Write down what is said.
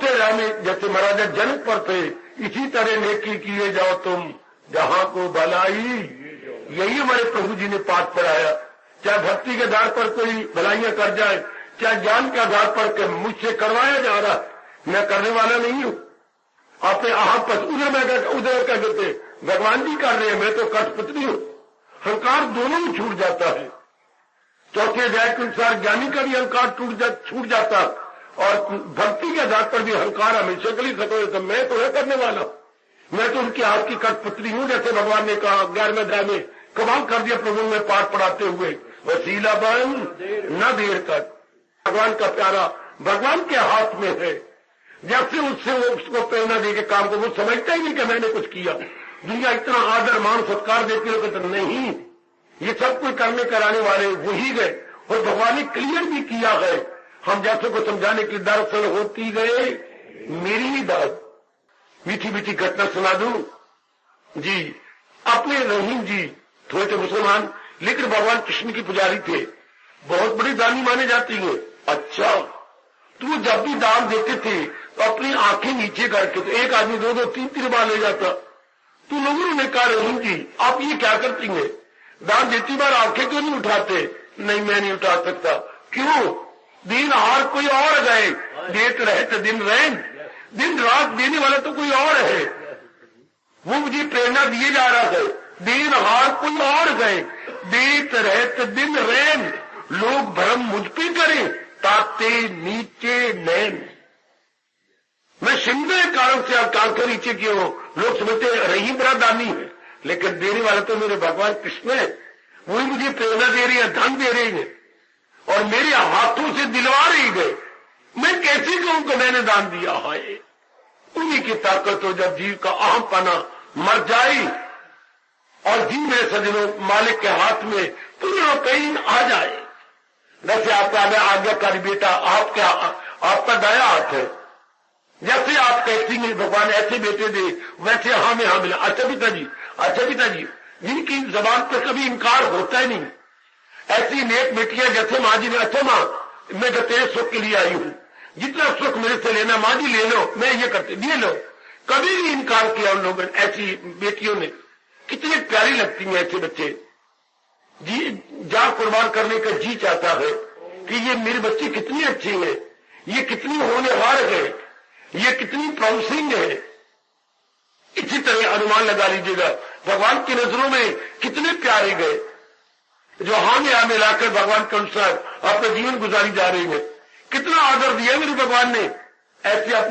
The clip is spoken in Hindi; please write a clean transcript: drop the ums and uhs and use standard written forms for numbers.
तेरा में जैसे महाराजा जनक पर थे, इसी तरह नेकी किए जाओ तुम जहां को भलाई। यही हमारे प्रभु जी ने पाठ पढ़ाया। चाहे भक्ति के आधार पर कोई भलाइयां कर जाए, चाहे ज्ञान के आधार पर के मुझसे करवाया जा रहा, मैं करने वाला नहीं हूं। आपने आप उधर क्या कहते भगवान जी कर रहे हैं, मैं तो कठपुतली हूं। अहंकार दोनों में छूट जाता है। चौथे अध्याय के अनुसार ज्ञानी का भी अहंकार छूट जाता, और भक्ति के आधार पर भी अहंकार हमेशा के लिए खत्म होता। मैं तो है करने वाला, मैं तो उनकी हाथ की कठपुतली हूं। जैसे भगवान ने कहा 11वें अध्याय में, कमाल कर दिया प्रभु में पाठ पढ़ाते हुए, वसीला बन न देर कर। भगवान का प्यारा भगवान के हाथ में है। जैसे उससे वो उसको प्रेरणा दे के काम को, वो समझता ही नहीं कि मैंने कुछ किया। दुनिया इतना आदर मान सत्कार देती है, तो नहीं, ये सब कुछ करने कराने वाले वही गए। और भगवान ने क्लियर भी किया है, हम जैसे को समझाने की दरअसल होती गए मेरी ही बात। मीठी मीठी घटना सुना दूं जी। अपने रहीम जी थोड़े थे मुसलमान, लेकिन भगवान कृष्ण की पुजारी थे, बहुत बड़ी दानी माने जाती है। अच्छा, तो वो जब भी दान देते थे तो अपनी आंखें नीचे करके, तो एक आदमी 2-2, 3-3 बार ले जाता। तो लोगों ने कहा रहीम जी आप ये क्या करती हैं, दान देती बार आंखें क्यों नहीं उठाते? नहीं, मैं नहीं उठा सकता। क्यों? दिन हार कोई और गए, देत रहे तो दिन रहे, दिन रात देने वाला तो कोई और है। वो मुझे प्रेरणा दिए जा रहा है, दिन हार कोई और गए, देत रहे तो दिन रैन। लोग भ्रम मुझ पे करें, ताते नीचे नैन। मैं शिंदे कारण से अब कांकर नीचे क्यों? लोग समझते रही बड़ा दानी है, लेकिन देने वाला तो मेरे भगवान कृष्ण है। वही मुझे प्रेरणा दे रही है, धन दे रही है, और मेरे हाथों से दिलवा रही गए। मैं कैसे कहूं कि मैंने दान दिया है? उन्हीं की ताकत हो, जब जीव का अहम पना मर जाए और जीव मेरे सज्जनों मालिक के हाथ में पूर्ण आ जाए। जैसे आपका आज्ञाकारी बेटा आपका दया हाथ है। जैसे आप कहती हैं भगवान ऐसे बेटे दे, वैसे हमें हाँ मिला। अच्छा पिताजी, जिनकी जबान पर कभी इनकार होता ही नहीं, ऐसी नेक बेटियां जैसे माँ जी ने, अच्छा माँ मैं तो तेरे सुख के लिए आई हूं, जितना सुख मेरे से लेना माँ जी ले लो, मैं ये करते ले लो। कभी भी इनकार किया उन लोगों ने, ऐसी बेटियों ने। कितनी प्यारी लगती हैं ऐसे बच्चे, जी जान कुर्बान करने का जी चाहता है कि ये मेरे बच्चे कितनी अच्छी है, ये कितनी होनहार है, ये कितनी प्रॉमिसिंग है। इसी तरह अनुमान लगा लीजिएगा भगवान की नजरों में कितने प्यारे गए, जो हाँ मिलाकर भगवान के अनुसार अपना जीवन गुजारी जा रही है। कितना आदर दिया मेरे भगवान ने, ऐसे अपने